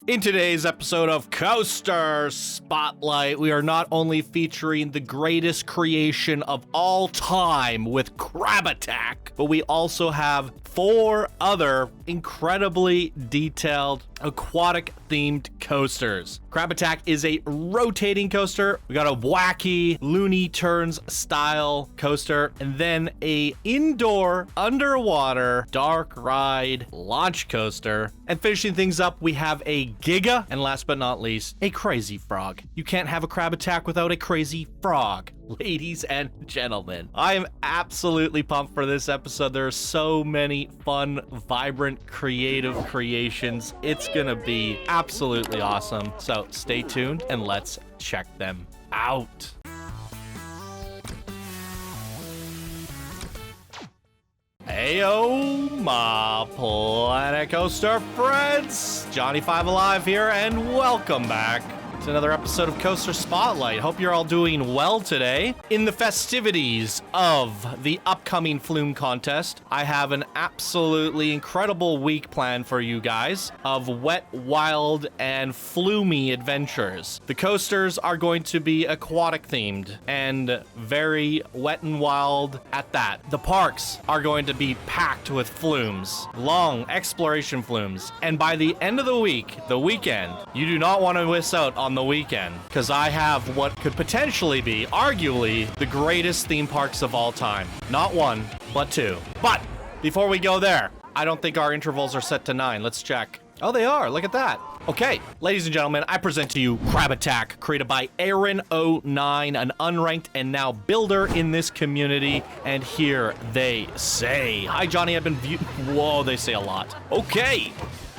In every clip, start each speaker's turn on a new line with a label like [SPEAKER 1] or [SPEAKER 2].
[SPEAKER 1] In today's episode of Coaster Spotlight, we are not only featuring the greatest creation of all time with Crab Attack, but we also have 4 other incredibly detailed aquatic themed coasters. Crab Attack is a rotating coaster. We got a wacky Looney Tunes style coaster, and then a indoor underwater dark ride launch coaster. And finishing things up, we have a Giga, and last but not least, a Crazy Frog. You can't have a Crab Attack without a Crazy Frog. Ladies and gentlemen, I am absolutely pumped for this episode. There are so many fun, vibrant, creative creations. It's gonna be absolutely awesome. So stay tuned and let's check them out. Heyo, my Planet Coaster friends! Johnny 5 Alive here, and welcome back to another episode of Coaster Spotlight. Hope you're all doing well today. In the festivities of the upcoming Flume contest, I have an absolutely incredible week planned for you guys of wet, wild, and flumey adventures. The coasters are going to be aquatic themed and very wet and wild at that. The parks are going to be packed with flumes, long exploration flumes. And by the end of the week, the weekend, you do not want to miss out on the weekend, because I have what could potentially be, arguably, the greatest theme parks of all time. Not 1, but 2. But before we go there, I don't think our intervals are set to 9. Let's check. Oh, they are. Look at that. Okay, ladies and gentlemen, I present to you Crab Attack, created by Aaron09, an unranked and now builder in this community. And here they say, hi Johnny, I've been whoa, they say a lot. Okay.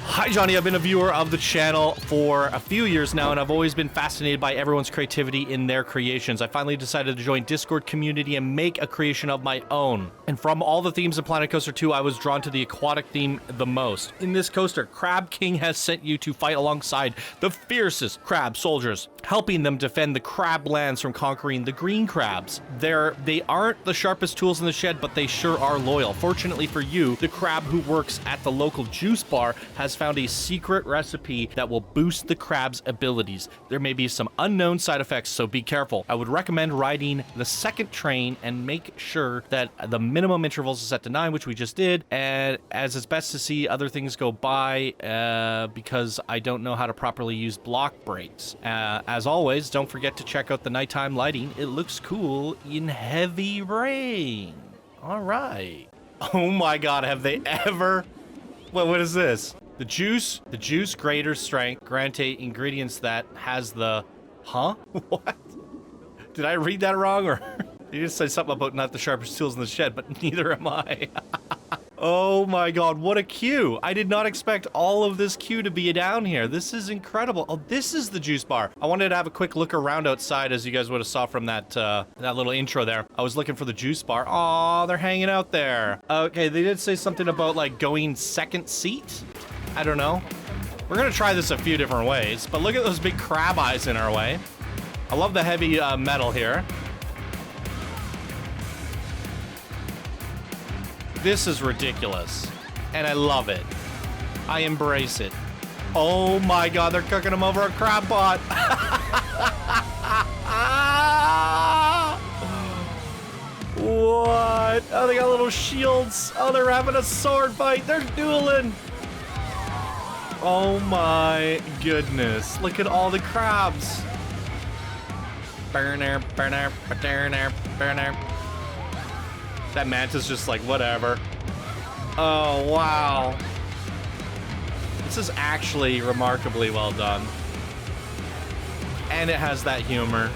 [SPEAKER 1] Hi Johnny, I've been a viewer of the channel for a few years now, and I've always been fascinated by everyone's creativity in their creations. I finally decided to join Discord community and make a creation of my own. And from all the themes of Planet Coaster 2, I was drawn to the aquatic theme the most. In this coaster, Crab King has sent you to fight alongside the fiercest crab soldiers, helping them defend the crab lands from conquering the green crabs. They aren't the sharpest tools in the shed, but they sure are loyal. Fortunately for you, the crab who works at the local juice bar has found a secret recipe that will boost the crab's abilities. There may be some unknown side effects, so be careful. I would recommend riding the second train and make sure that the minimum intervals are set to 9, which we just did, and as it's best to see other things go by because I don't know how to properly use block brakes. As always, don't forget to check out the nighttime lighting. It looks cool in heavy rain. All right. Oh my god, have they ever... What is this? The juice greater strength, grant ingredients that has the... Huh? What? Did I read that wrong, or... You just said something about not the sharpest tools in the shed, but neither am I. Oh my god, what a queue. I did not expect all of this queue to be down here. This is incredible. Oh, this is the juice bar. I wanted to have a quick look around outside, as you guys would have saw from that little intro there. I was looking for the juice bar. Aw, they're hanging out there. Okay, they did say something about, like, going second seat? I don't know. We're gonna try this a few different ways, but look at those big crab eyes in our way. I love the heavy metal here. This is ridiculous, and I love it. I embrace it. Oh my god, they're cooking them over a crab pot. What? Oh, they got little shields. Oh, they're having a sword fight. They're dueling. Oh my goodness. Look at all the crabs. Burner, burner, burner, burner. That mantis just like, whatever. Oh, wow. This is actually remarkably well done. And it has that humor.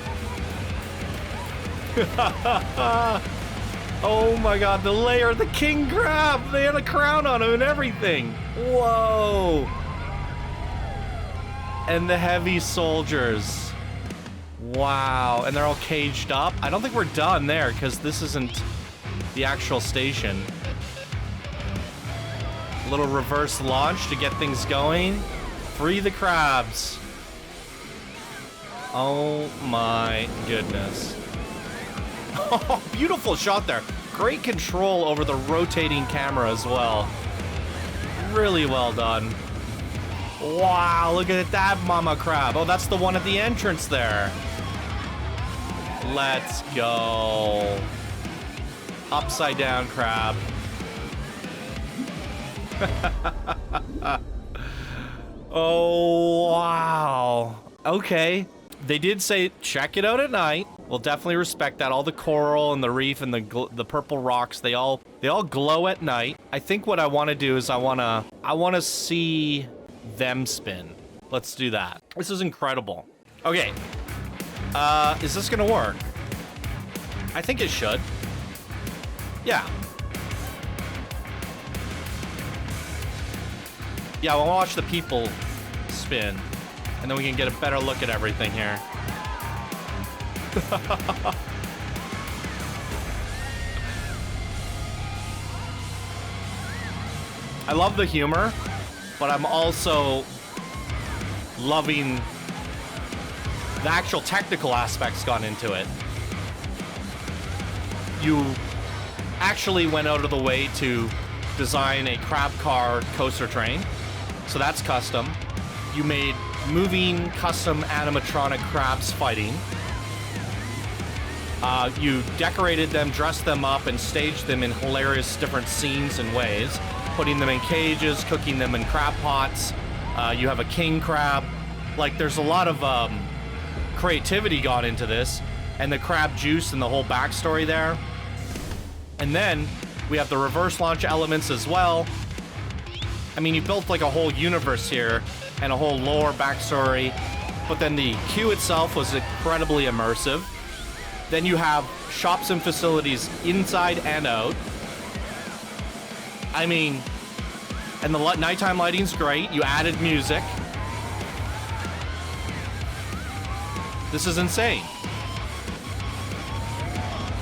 [SPEAKER 1] Oh my god, the layer, the king crab! They had a crown on him and everything. Whoa. And the heavy soldiers. Wow, and they're all caged up. I don't think we're done there, because this isn't the actual station. A little reverse launch to get things going. Free the crabs. Oh my goodness. Oh, beautiful shot there. Great control over the rotating camera as well. Really well done. Wow, look at that mama crab. Oh, that's the one at the entrance there. Let's go. Upside down crab. Oh, wow. Okay. They did say check it out at night. We'll definitely respect that. All the coral and the reef and the purple rocks, they all glow at night. I think what I want to do is I want to see them spin. Let's do that. This is incredible. Okay. Is this gonna work? I think it should. Yeah. Yeah, we'll watch the people spin, and then we can get a better look at everything here. I love the humor, but I'm also loving the actual technical aspects gone into it. You actually went out of the way to design a crab car coaster train, so that's custom. You made moving custom animatronic crabs fighting. You decorated them, dressed them up, and staged them in hilarious different scenes and ways, putting them in cages, cooking them in crab pots. You have a king crab. Like, there's a lot of creativity gone into this, and the crab juice and the whole backstory there. And then we have the reverse launch elements as well. I mean, you built like a whole universe here and a whole lore backstory, but then the queue itself was incredibly immersive. Then you have shops and facilities inside and out. I mean, and the nighttime lighting's great. You added music. This is insane.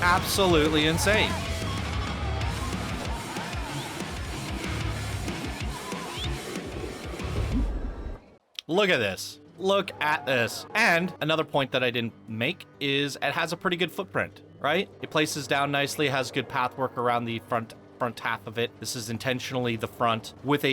[SPEAKER 1] Absolutely insane. Look at this. Look at this. And another point that I didn't make is it has a pretty good footprint, right? It places down nicely, has good path work around the front half of it. This is intentionally the front with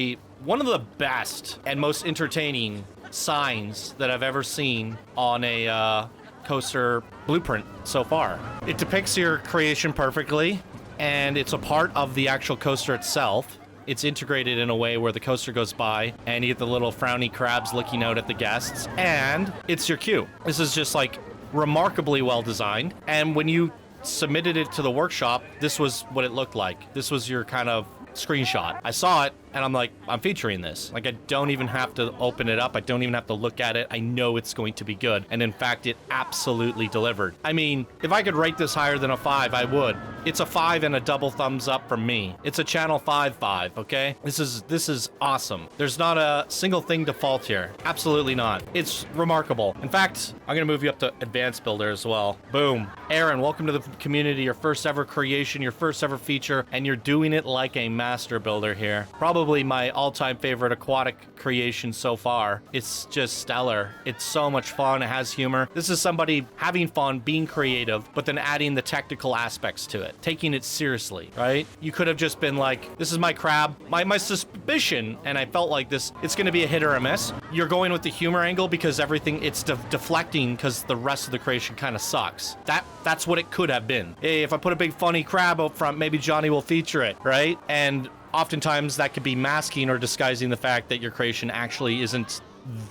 [SPEAKER 1] one of the best and most entertaining signs that I've ever seen on a coaster blueprint so far. It depicts your creation perfectly, and it's a part of the actual coaster itself. It's integrated in a way where the coaster goes by and you get the little frowny crabs looking out at the guests, and it's your queue. This is just like remarkably well designed. And when you submitted it to the workshop, this was what it looked like. This was your kind of screenshot. I saw it and I'm like, I'm featuring this. Like, I don't even have to open it up. I don't even have to look at it. I know it's going to be good. And in fact, it absolutely delivered. I mean, if I could rate this higher than a 5, I would. It's a 5 and a double thumbs up from me. It's a channel 5, okay? This is awesome. There's not a single thing to fault here. Absolutely not. It's remarkable. In fact, I'm gonna move you up to advanced builder as well. Boom. Aaron, welcome to the community. Your first ever creation, your first ever feature, and you're doing it like a master builder here. Probably my all-time favorite aquatic creation so far. It's just stellar. It's so much fun. It has humor. This is somebody having fun, being creative, but then adding the technical aspects to it, taking it seriously, right? You could have just been like, this is my crab. My suspicion, and I felt like this, it's going to be a hit or a miss. You're going with the humor angle because everything, it's deflecting because the rest of the creation kind of sucks. That's what it could have been. Hey, if I put a big funny crab up front, maybe Johnny will feature it, right? And oftentimes that could be masking or disguising the fact that your creation actually isn't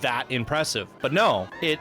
[SPEAKER 1] that impressive. But no, it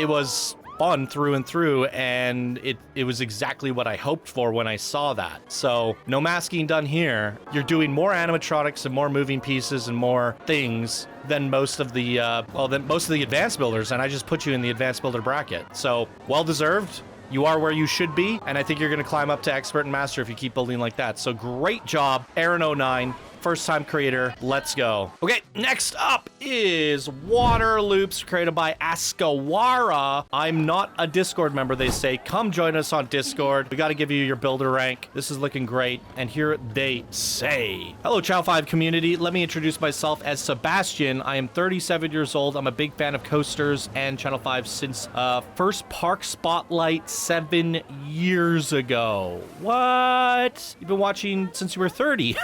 [SPEAKER 1] was fun through and through, and it was exactly what I hoped for when I saw that. So no masking done here. You're doing more animatronics and more moving pieces and more things than most of the advanced builders, and I just put you in the advanced builder bracket. So well deserved. You are where you should be, and I think you're going to climb up to expert and master if you keep building like that. So great job, Aaron09. First time creator, let's go. Okay, next up is water loops created by Askawara. I'm not a Discord member, they say. Come join us on Discord. We got to give you your builder rank. This is looking great. And here they say, hello, Channel 5 community. Let me introduce myself as Sebastian. I am 37 years old. I'm a big fan of coasters and Channel 5 since first Park Spotlight 7 years ago. What? You've been watching since you were 30.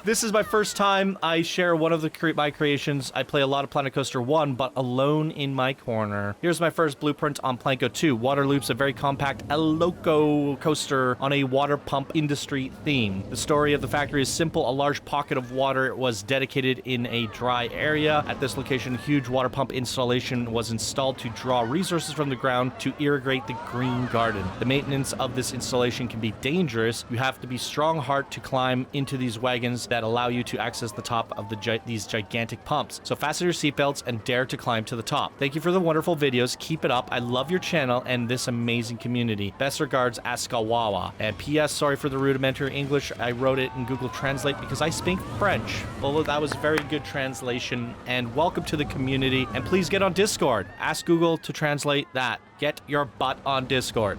[SPEAKER 1] This is my my first time I share one of my creations. I play a lot of Planet Coaster 1, but alone in my corner. Here's my first blueprint on Planko 2. Water Loops, a very compact El Loco coaster on a water pump industry theme. The story of the factory is simple. A large pocket of water was dedicated in a dry area. At this location, a huge water pump installation was installed to draw resources from the ground to irrigate the green garden. The maintenance of this installation can be dangerous. You have to be strong heart to climb into these wagons that allow you to access the top of these gigantic pumps. So fasten your seatbelts and dare to climb to the top. Thank you for the wonderful videos. Keep it up. I love your channel and this amazing community. Best regards, Askawara. And P.S. Sorry for the rudimentary English. I wrote it in Google Translate because I speak French. Although that was very good translation. And welcome to the community. And please get on Discord. Ask Google to translate that. Get your butt on Discord.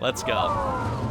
[SPEAKER 1] Let's go.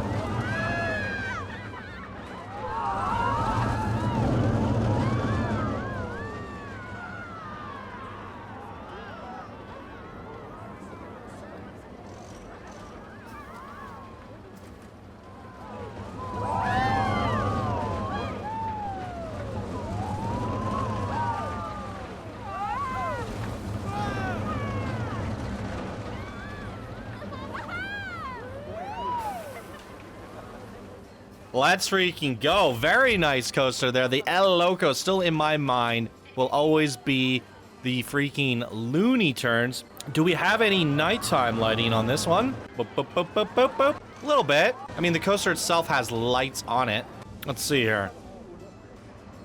[SPEAKER 1] Let's freaking go. Very nice coaster there. The El Loco, still in my mind, will always be the freaking Looney Turns. Do we have any nighttime lighting on this one? Boop, boop, boop, boop, boop, boop. A little bit. I mean, the coaster itself has lights on it. Let's see here.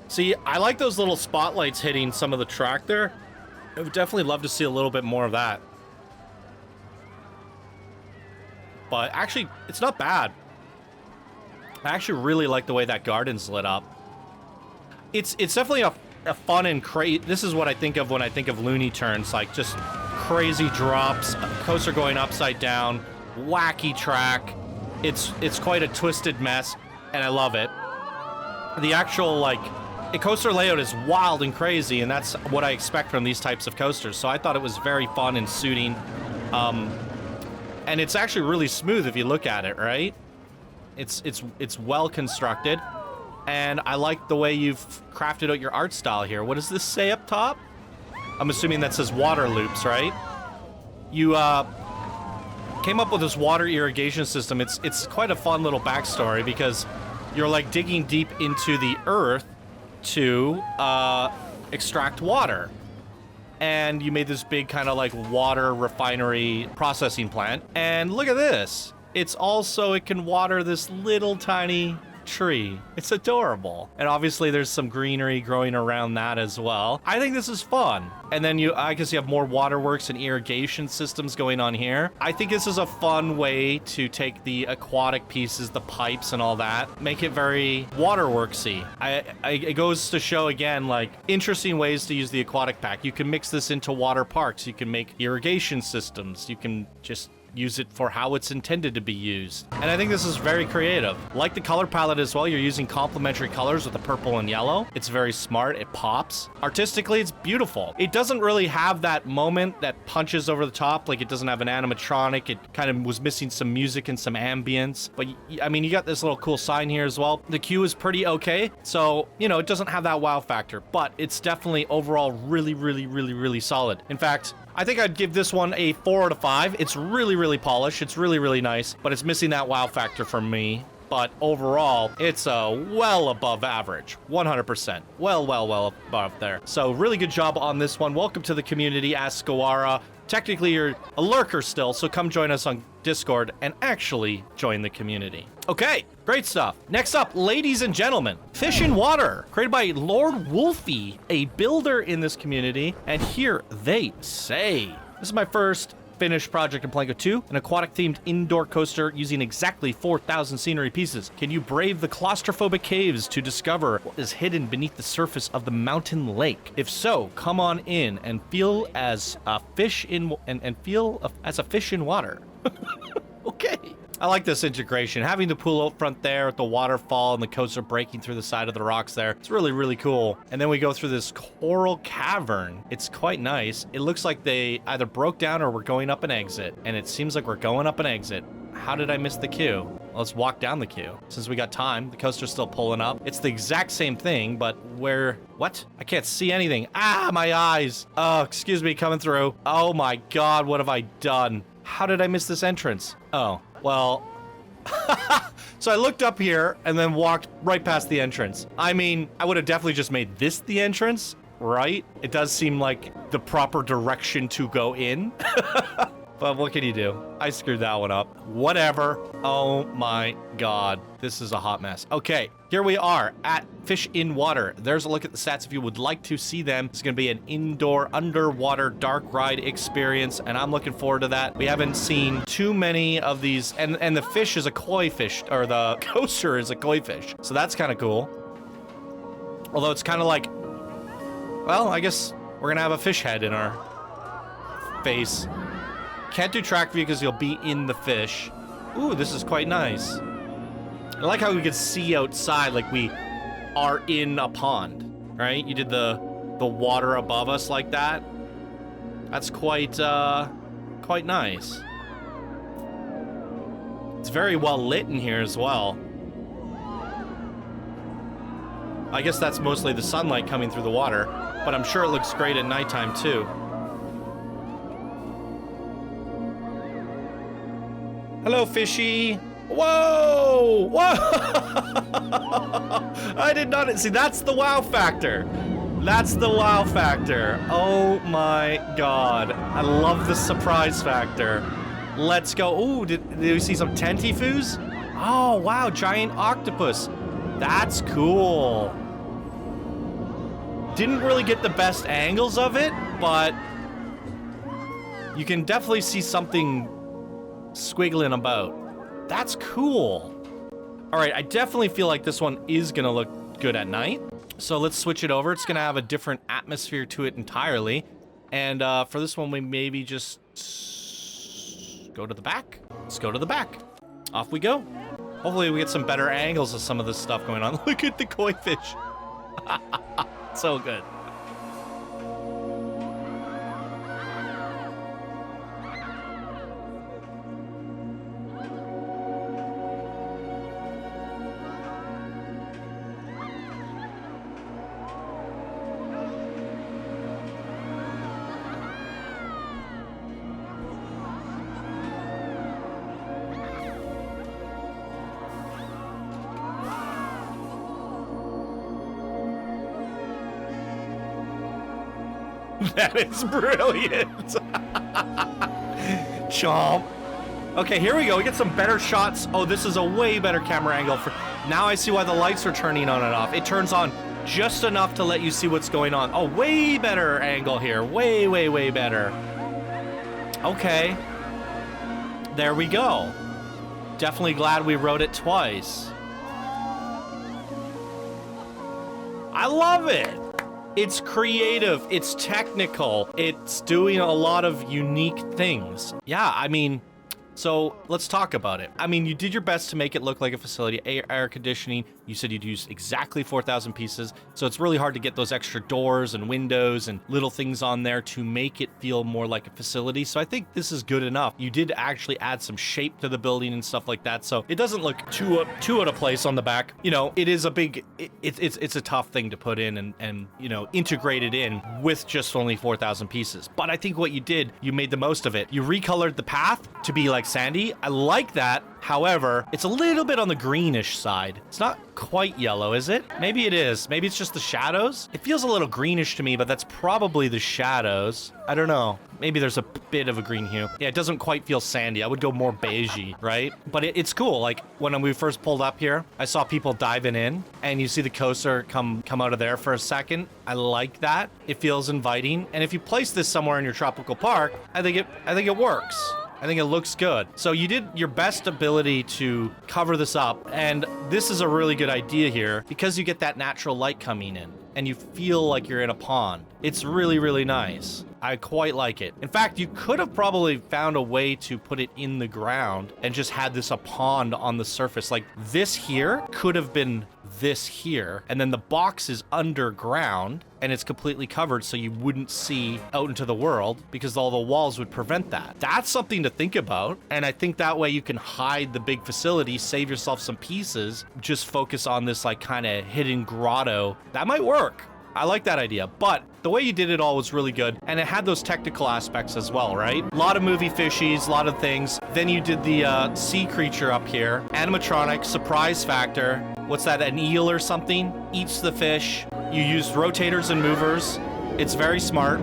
[SPEAKER 1] See, I like those little spotlights hitting some of the track there. I would definitely love to see a little bit more of that. But actually, it's not bad. I actually really like the way that garden's lit up. It's definitely a fun and crazy. This is what I think of when I think of Looney Turns, like just crazy drops, a coaster going upside down, wacky track. It's quite a twisted mess, and I love it. The actual a coaster layout is wild and crazy, and that's what I expect from these types of coasters. So I thought it was very fun and suiting, and it's actually really smooth if you look at it, right? It's well constructed, and I like the way you've crafted out your art style here. What does this say up top? I'm assuming that says water loops, right? You came up with this water irrigation system. It's quite a fun little backstory because you're like digging deep into the earth to extract water. And you made this big kind of like water refinery processing plant. And look at this. It's also, it can water this little tiny tree. It's adorable. And obviously there's some greenery growing around that as well. I think this is fun. And then I guess you have more waterworks and irrigation systems going on here. I think this is a fun way to take the aquatic pieces, the pipes and all that, make it very waterworksy. It goes to show again, like, interesting ways to use the aquatic pack. You can mix this into water parks. You can make irrigation systems. You can just use it for how it's intended to be used. And I think this is very creative. Like the color palette as well, you're using complementary colors with the purple and yellow. It's very smart, it pops. Artistically, it's beautiful. It doesn't really have that moment that punches over the top, like it doesn't have an animatronic. It kind of was missing some music and some ambience. But I mean, you got this little cool sign here as well. The queue is pretty okay. So, you know, it doesn't have that wow factor, but it's definitely overall really, really, really, really solid. In fact, I think I'd give this one a 4 out of 5. It's really, really polished. It's really, really nice, but it's missing that wow factor for me. But overall, it's well above average, 100%. Well above there. So really good job on this one. Welcome to the community, Askawara. Technically, you're a lurker still, so come join us on Discord and actually join the community. Okay, great stuff. Next up, ladies and gentlemen, Fish in Water, created by Lord Woolfy, a builder in this community, and here they say. This is my first finished project in Planko 2, an aquatic-themed indoor coaster using exactly 4,000 scenery pieces. Can you brave the claustrophobic caves to discover what is hidden beneath the surface of the mountain lake? If so, come on in and feel as a fish in as a fish in water. Okay. I like this integration. Having the pool out front there with the waterfall and the coaster breaking through the side of the rocks there. It's really, really cool. And then we go through this coral cavern. It's quite nice. It looks like they either broke down or we're going up an exit. And it seems like we're going up an exit. How did I miss the queue? Well, let's walk down the queue. Since we got time, the coaster's still pulling up. It's the exact same thing, but where... What? I can't see anything. Ah, my eyes. Oh, excuse me, coming through. Oh my God, what have I done? How did I miss this entrance? Oh, well... So I looked up here and then walked right past the entrance. I mean, I would have definitely just made this the entrance, right? It does seem like the proper direction to go in. But what can you do? I screwed that one up. Whatever. Oh my God. This is a hot mess. Okay, here we are at Fish in Water. There's a look at the stats if you would like to see them. It's going to be an indoor underwater dark ride experience, and I'm looking forward to that. We haven't seen too many of these, and the fish is a koi fish, or the coaster is a koi fish. So that's kind of cool. Although it's kind of like, well, I guess we're going to have a fish head in our face. Can't do track view because you'll be in the fish. Ooh, this is quite nice. I like how we can see outside like we are in a pond, right? You did the water above us like that. That's quite nice. It's very well lit in here as well. I guess that's mostly the sunlight coming through the water, but I'm sure it looks great at nighttime too. Hello, fishy. Whoa! Whoa! I did not see. That's the wow factor. That's the wow factor. Oh my God! I love the surprise factor. Let's go. Ooh, did we see some tentifus? Oh wow, giant octopus. That's cool. Didn't really get the best angles of it, but you can definitely see something squiggling about. That's cool. All right, I definitely feel like this one is gonna look good at night. So let's switch it over. It's gonna have a different atmosphere to it entirely. And for this one, we maybe just go to the back. Let's go to the back. Off we go. Hopefully we get some better angles of some of this stuff going on. Look at the koi fish. So good. That is brilliant. Chomp. Okay, here we go. We get some better shots. Oh, this is a way better camera angle. Now I see why the lights are turning on and off. It turns on just enough to let you see what's going on. Oh, way better angle here. Way, way, way better. Okay. There we go. Definitely glad we wrote it twice. I love it. It's creative, it's technical, it's doing a lot of unique things. Yeah, I mean, so let's talk about it. I mean, you did your best to make it look like a facility. Air conditioning, you said you'd use exactly 4,000 pieces. So it's really hard to get those extra doors and windows and little things on there to make it feel more like a facility. So I think this is good enough. You did actually add some shape to the building and stuff like that. So it doesn't look too out of place on the back. You know, it is a big, it's a tough thing to put in and you know, integrate it in with just only 4,000 pieces. But I think what you did, you made the most of it. You recolored the path to be like sandy. I like that. However, it's a little bit on the greenish side. It's not quite yellow, is it? Maybe it is. Maybe it's just the shadows. It feels a little greenish to me, but that's probably the shadows. I don't know. Maybe there's a bit of a green hue. Yeah, it doesn't quite feel sandy. I would go more beigey, right? But it's cool. Like when we first pulled up here, I saw people diving in and you see the coaster come out of there for a second. I like that. It feels inviting. And if you place this somewhere in your tropical park, I think it works. I think it looks good. So you did your best ability to cover this up, and this is a really good idea here because you get that natural light coming in and you feel like you're in a pond. It's really, really nice. I quite like it. In fact, you could have probably found a way to put it in the ground and just had this a pond on the surface. Like this here could have been this here, and then the box is underground and it's completely covered so you wouldn't see out into the world because all the walls would prevent that. That's something to think about, and I think that way you can hide the big facility, save yourself some pieces, just focus on this like kind of hidden grotto. That might work. I like that idea, but the way you did it all was really good, and it had those technical aspects as well, right? A lot of movie fishies, a lot of things. Then you did the sea creature up here, animatronic, surprise factor. What's that, an eel or something? Eats the fish. You used rotators and movers. It's very smart.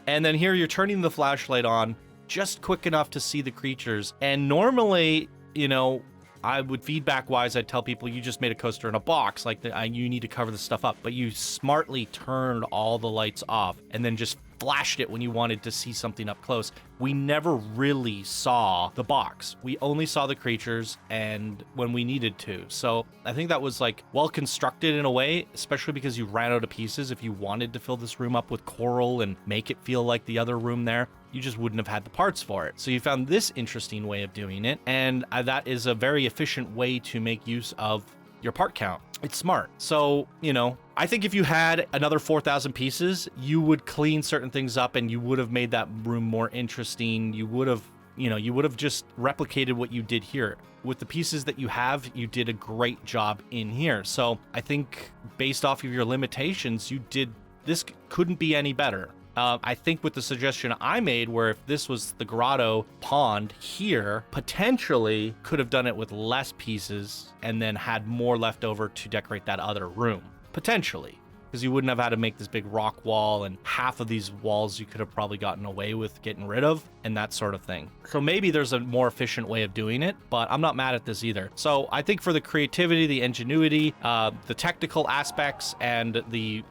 [SPEAKER 1] And then here you're turning the flashlight on just quick enough to see the creatures. And normally, you know, I would feedback-wise, I'd tell people you just made a coaster in a box, like you need to cover this stuff up, but you smartly turned all the lights off and then just flashed it when you wanted to see something up close. We never really saw the box. We only saw the creatures and when we needed to. So I think that was like well constructed in a way, especially because you ran out of pieces. If you wanted to fill this room up with coral and make it feel like the other room there, you just wouldn't have had the parts for it. So you found this interesting way of doing it, and that is a very efficient way to make use of your part count. It's smart. So, you know, I think if you had another 4,000 pieces, you would clean certain things up and you would have made that room more interesting. You would have, you know, you would have just replicated what you did here. With the pieces that you have, you did a great job in here. So I think based off of your limitations, this couldn't be any better. I think with the suggestion I made, where if this was the grotto pond here, potentially could have done it with less pieces and then had more left over to decorate that other room. Potentially. Because you wouldn't have had to make this big rock wall, and half of these walls you could have probably gotten away with getting rid of and that sort of thing. So maybe there's a more efficient way of doing it, but I'm not mad at this either. So I think for the creativity, the ingenuity, the technical aspects, and the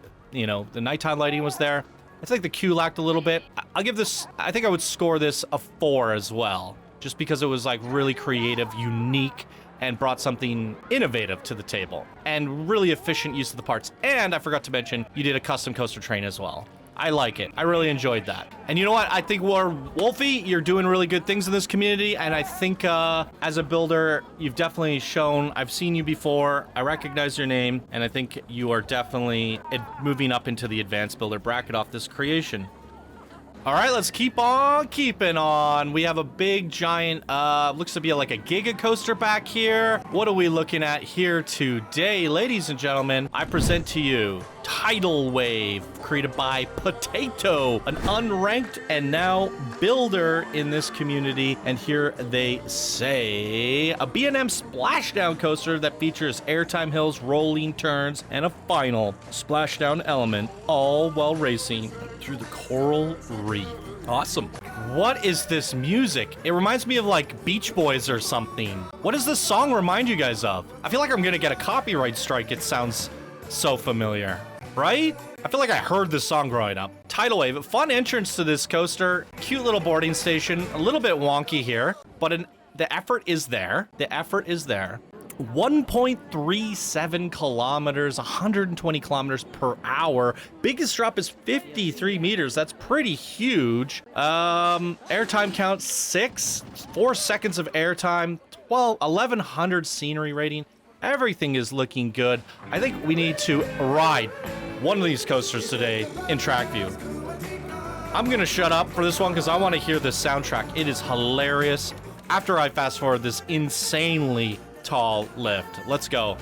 [SPEAKER 1] nighttime lighting was there. I think the queue lacked a little bit. I'll give this, I think I would score this a 4 as well, just because it was like really creative, unique, and brought something innovative to the table, and really efficient use of the parts. And I forgot to mention, you did a custom coaster train as well. I like it. I really enjoyed that. And you know what? I think Woolfy, you're doing really good things in this community. And I think as a builder, you've definitely shown, I've seen you before. I recognize your name. And I think you are definitely moving up into the advanced builder bracket off this creation. All right, let's keep on keeping on. We have a big, giant, looks to be like a giga coaster back here. What are we looking at here today? Ladies and gentlemen, I present to you Tidal Wave, created by Potato, an unranked and now builder in this community. And here they say, a B&M splashdown coaster that features airtime hills, rolling turns, and a final splashdown element, all while racing through the coral reef. Awesome. What is this music? It reminds me of like Beach Boys or something. What does this song remind you guys of? I feel like I'm gonna get a copyright strike. It sounds so familiar, right? I feel like I heard this song growing up. Tidal Wave, fun entrance to this coaster. Cute little boarding station. A little bit wonky here, but the effort is there. The effort is there. 1.37 kilometers, 120 kilometers per hour. Biggest drop is 53 meters. That's pretty huge. Airtime count 6, 4 seconds of airtime, 1100 scenery rating. Everything is looking good. I think we need to ride one of these coasters today in Trackview. I'm gonna shut up for this one because I want to hear this soundtrack. It is hilarious. After I fast forward this insanely tall lift. Let's go.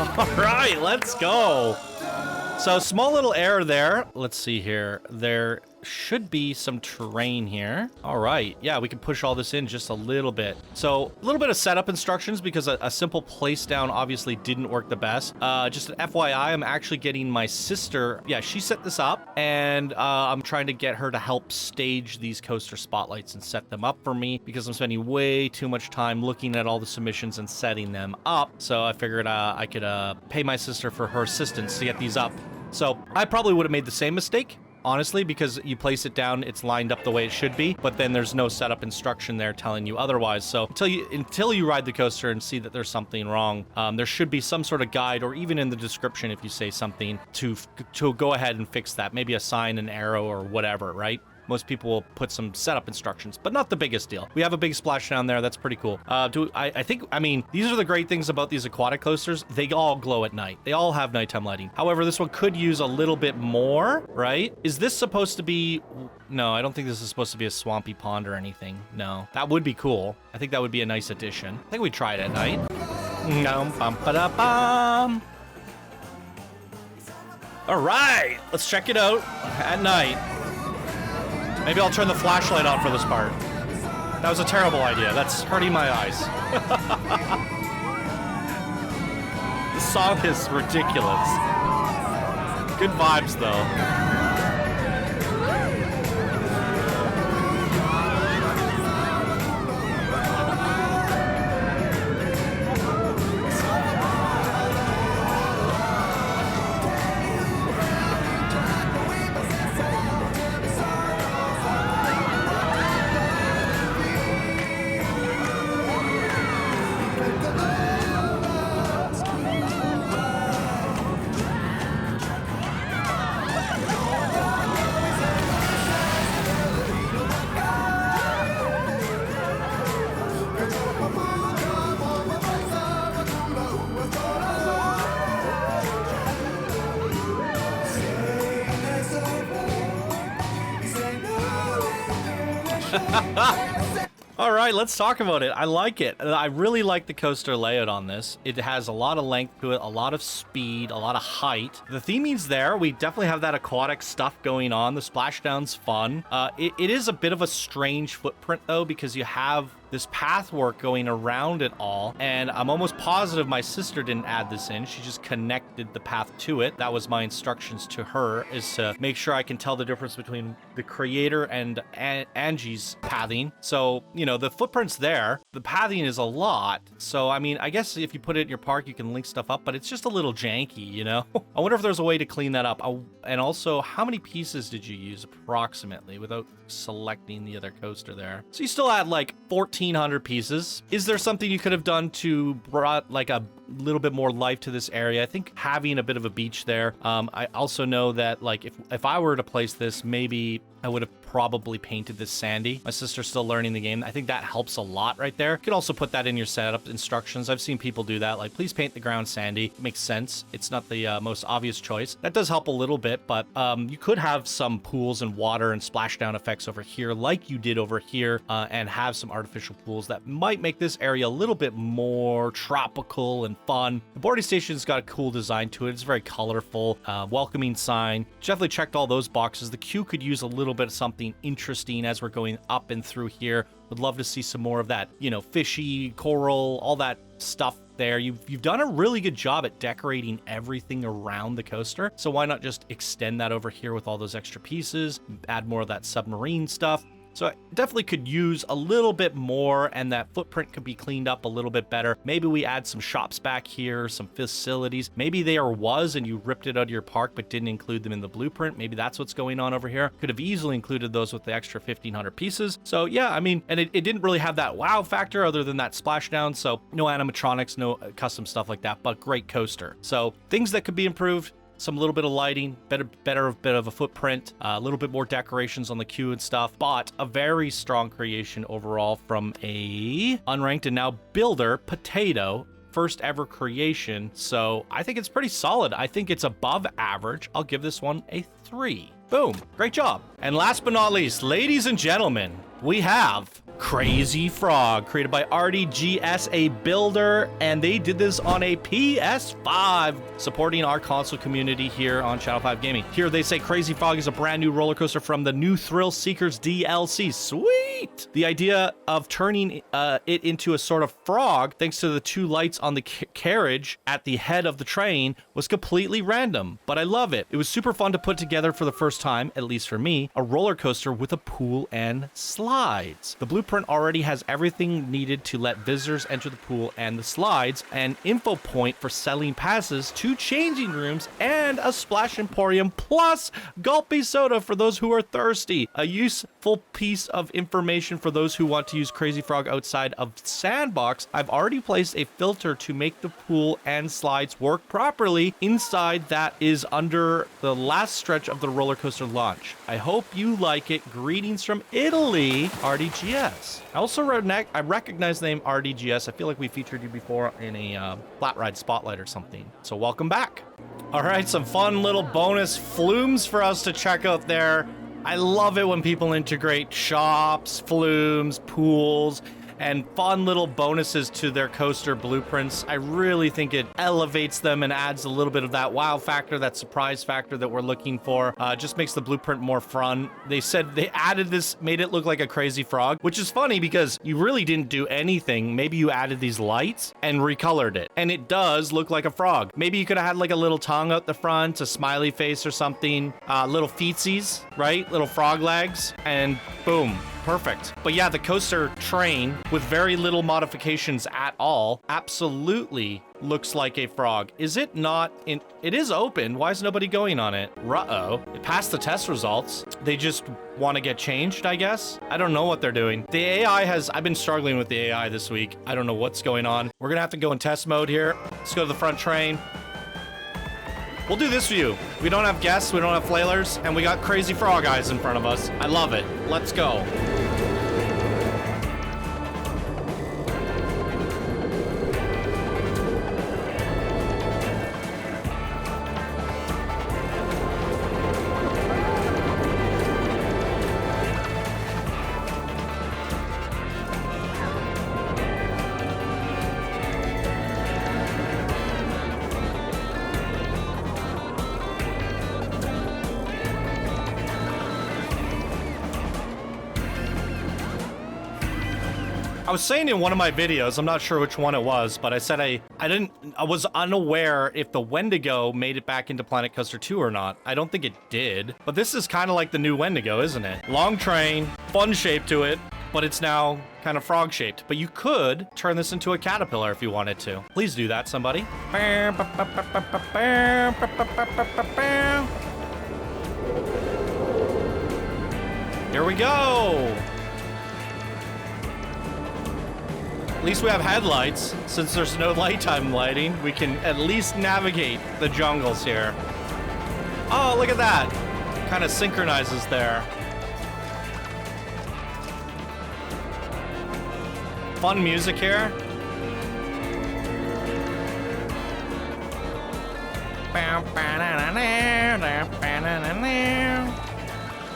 [SPEAKER 1] All right, let's go. So small little error there. Let's see here. There should be some terrain here. All right. Yeah, we can push all this in just a little bit. So a little bit of setup instructions because a simple place down obviously didn't work the best. Just an FYI, I'm actually getting my sister. Yeah, she set this up and I'm trying to get her to help stage these coaster spotlights and set them up for me because I'm spending way too much time looking at all the submissions and setting them up. So I figured I could pay my sister for her assistance to get these up. So I probably would have made the same mistake, honestly, because you place it down, it's lined up the way it should be, but then there's no setup instruction there telling you otherwise. So until you ride the coaster and see that there's something wrong, there should be some sort of guide, or even in the description if you say something to go ahead and fix that. Maybe a sign, an arrow, or whatever, right? Most people will put some setup instructions, but not the biggest deal. We have a big splashdown there. That's pretty cool. I mean, these are the great things about these aquatic coasters. They all glow at night. They all have nighttime lighting. However, this one could use a little bit more, right? Is this supposed to be... No, I don't think this is supposed to be a swampy pond or anything. No, that would be cool. I think that would be a nice addition. I think we try it at night. All right, let's check it out at night. Maybe I'll turn the flashlight on for this part. That was a terrible idea. That's hurting my eyes. This song is ridiculous. Good vibes, though. All right, let's talk about it. I like it. I really like the coaster layout on this. It has a lot of length to it, a lot of speed, a lot of height. The theming's there. We definitely have that aquatic stuff going on. The splashdown's fun. It is a bit of a strange footprint, though, because you have this path work going around it all, and I'm almost positive my sister didn't add this in. She just connected the path to it. That was my instructions to her, is to make sure I can tell the difference between the creator and Angie's pathing. So, you know, the footprint's there. The pathing is a lot. So, I mean, I guess if you put it in your park, you can link stuff up, but it's just a little janky, you know? I wonder if there's a way to clean that up. And also, how many pieces did you use approximately without selecting the other coaster there? So you still had like 1,400 pieces. Is there something you could have done to brought like a little bit more life to this area? I think having a bit of a beach there. I also know that like if I were to place this, maybe I would have probably painted this sandy. My sister's still learning the game. I think that helps a lot right there. You could also put that in your setup instructions. I've seen people do that, like please paint the ground sandy. It makes sense. It's not the most obvious choice. That does help a little bit, but you could have some pools and water and splashdown effects over here like you did over here, and have some artificial pools that might make this area a little bit more tropical and fun. The boarding station's got a cool design to it. It's very colorful, welcoming sign. Definitely checked all those boxes. The queue could use a little bit of something interesting as we're going up and through here. Would love to see some more of that, you know, fishy, coral, all that stuff there. You've done a really good job at decorating everything around the coaster. So why not just extend that over here with all those extra pieces, add more of that submarine stuff. So I definitely could use a little bit more, and that footprint could be cleaned up a little bit better. Maybe we add some shops back here, some facilities. Maybe there was and you ripped it out of your park but didn't include them in the blueprint. Maybe that's what's going on over here. Could have easily included those with the extra 1,500 pieces. So yeah, I mean, and it didn't really have that wow factor other than that splashdown. So no animatronics, no custom stuff like that, but great coaster. So things that could be improved. Some little bit of lighting, better bit of a footprint, a little bit more decorations on the queue and stuff, but a very strong creation overall from a unranked and now builder, Potato, first ever creation. So I think it's pretty solid. I think it's above average. I'll give this one a 3. Boom, great job. And last but not least, ladies and gentlemen, we have Crazy Frog, created by Ardi.gs, a builder, and they did this on a PS5, supporting our console community here on Channel 5 Gaming. Here they say Crazy Frog is a brand new roller coaster from the new Thrill Seekers DLC. Sweet! The idea of turning it into a sort of frog, thanks to the two lights on the carriage at the head of the train, was completely random, but I love it. It was super fun to put together for the first time, at least for me, a roller coaster with a pool and slides. The blueprint already has everything needed to let visitors enter the pool and the slides, an info point for selling passes, 2 changing rooms, and a splash emporium, plus gulpy soda for those who are thirsty. A useful piece of information for those who want to use Crazy Frog outside of Sandbox. I've already placed a filter to make the pool and slides work properly inside that is under the last stretch of the roller coaster launch. I hope you like it. Greetings from Italy, Ardi.gs. I also recognize the name Ardi.gs. I feel like we featured you before in a flat ride spotlight or something. So welcome back. All right, some fun little bonus flumes for us to check out there. I love it when people integrate shops, flumes, pools, and fun little bonuses to their coaster blueprints. I really think it elevates them and adds a little bit of that wow factor, that surprise factor that we're looking for. Just makes the blueprint more fun. They said they added this, made it look like a Crazy Frog, which is funny because you really didn't do anything. Maybe you added these lights and recolored it, and it does look like a frog. Maybe you could have had like a little tongue out the front, a smiley face or something, little feetsies, right? Little frog legs, and boom. Perfect. But yeah, the coaster train with very little modifications at all absolutely looks like a frog. Is it not in? It is open. Why is nobody going on it? Ruh-oh. It passed the test results. They just want to get changed, I guess. I don't know what they're doing. The AI I've been struggling with the AI this week. I don't know what's going on. We're gonna have to go in test mode here. Let's go to the front train. We'll do this view. We don't have guests, we don't have flailers, and we got Crazy Frog eyes in front of us. I love it. Let's go. I was saying in one of my videos, I'm not sure which one it was, but I said I was unaware if the Wendigo made it back into Planet Coaster 2 or not. I don't think it did, but this is kind of like the new Wendigo, isn't it? Long train, fun shape to it, but it's now kind of frog shaped. But you could turn this into a caterpillar if you wanted to. Please do that, somebody. Here we go. At least we have headlights. Since there's no nighttime lighting, we can at least navigate the jungles here. Oh, look at that. Kind of synchronizes there. Fun music here.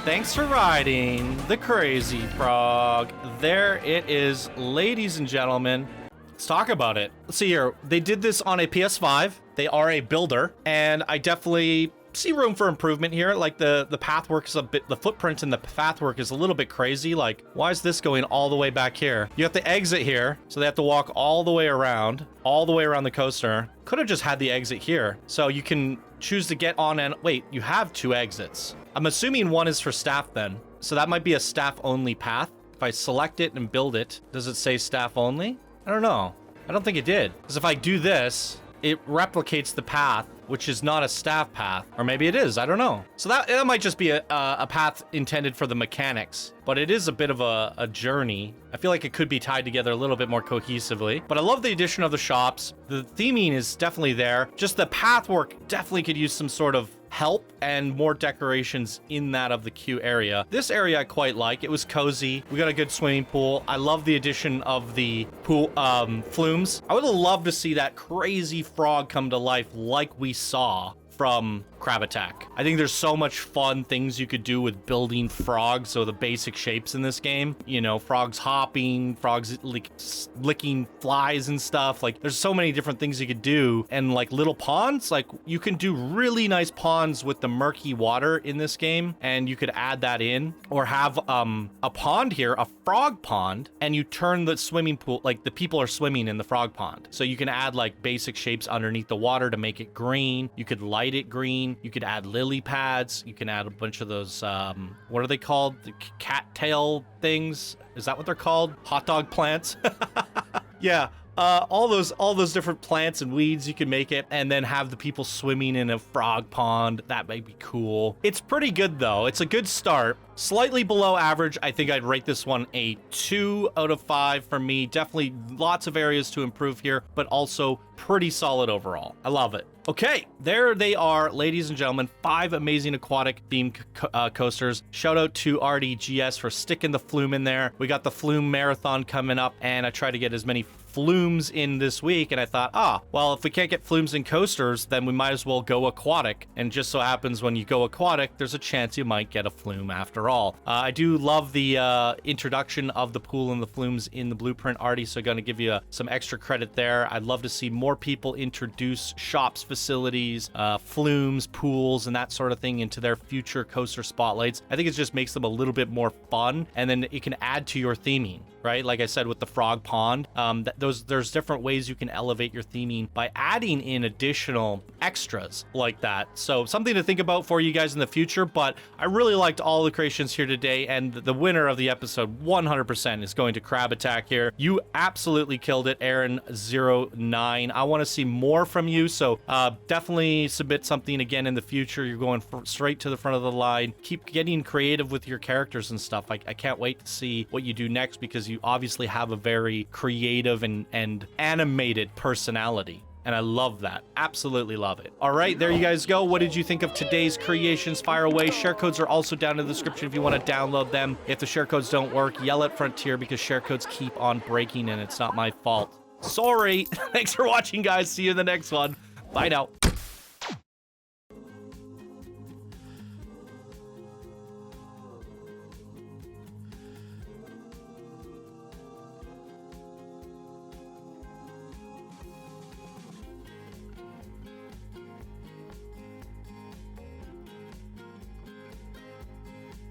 [SPEAKER 1] Thanks for riding the Crazy Frog. There it is, ladies and gentlemen. Let's talk about it. Let's see here. They did this on a PS5. They are a builder, and I definitely see room for improvement here. Like the pathwork is a bit, the footprint in the pathwork is a little bit crazy. Like, why is this going all the way back here? You have to exit here, so they have to walk all the way around the coaster. Could have just had the exit here. So you can choose to get on and wait, you have 2 exits. I'm assuming one is for staff then. So that might be a staff only path. If I select it and build it, does it say staff only? I don't know. I don't think it did. Because if I do this, it replicates the path, which is not a staff path. Or maybe it is, I don't know. So that might just be a path intended for the mechanics, but it is a bit of a journey. I feel like it could be tied together a little bit more cohesively, but I love the addition of the shops. The theming is definitely there. Just the pathwork definitely could use some sort of help and more decorations in that of the queue area. This area I quite like. It was cozy. We got a good swimming pool. I love the addition of the pool flumes. I would love to see that Crazy Frog come to life like we saw from Crab Attack. I think there's so much fun things you could do with building frogs, so the basic shapes in this game. You know, frogs hopping, frogs licking flies and stuff. Like, there's so many different things you could do. And like little ponds, like you can do really nice ponds with the murky water in this game, and you could add that in, or have a pond here, a frog pond, and you turn the swimming pool, like the people are swimming in the frog pond. So you can add like basic shapes underneath the water to make it green. You could light it green. You could add lily pads. You can add a bunch of those, what are they called? The cattail things? Is that what they're called? Hot dog plants? Yeah. All those different plants and weeds, you can make it, and then have the people swimming in a frog pond. That might be cool. It's pretty good though. It's a good start. Slightly below average. I think I'd rate this one a 2 out of 5 for me. Definitely lots of areas to improve here, but also pretty solid overall. I love it. Okay, there they are, ladies and gentlemen. 5 amazing aquatic themed coasters. Shout out to Ardi.gs for sticking the flume in there. We got the flume marathon coming up, and I try to get as many flumes in this week, and I thought, well, if we can't get flumes in coasters, then we might as well go aquatic. And just so happens when you go aquatic, there's a chance you might get a flume after all. I do love the introduction of the pool and the flumes in the blueprint, Artie, so going to give you some extra credit there. I'd love to see more people introduce shops, facilities, flumes, pools, and that sort of thing into their future coaster spotlights. I think it just makes them a little bit more fun, and then it can add to your theming, right? Like I said, with the frog pond, there's different ways you can elevate your theming by adding in additional extras like that. So something to think about for you guys in the future, but I really liked all the creations here today, and the winner of the episode 100% is going to Crab Attack here. You absolutely killed it, Aaron09. I want to see more from you, so definitely submit something again in the future. You're going straight to the front of the line. Keep getting creative with your characters and stuff. I can't wait to see what you do next, because you obviously have a very creative and animated personality. And I love that. Absolutely love it. All right, there you guys go. What did you think of today's creations? Fire away. Share codes are also down in the description if you want to download them. If the share codes don't work, yell at Frontier, because share codes keep on breaking and it's not my fault. Sorry. Thanks for watching, guys. See you in the next one. Bye now.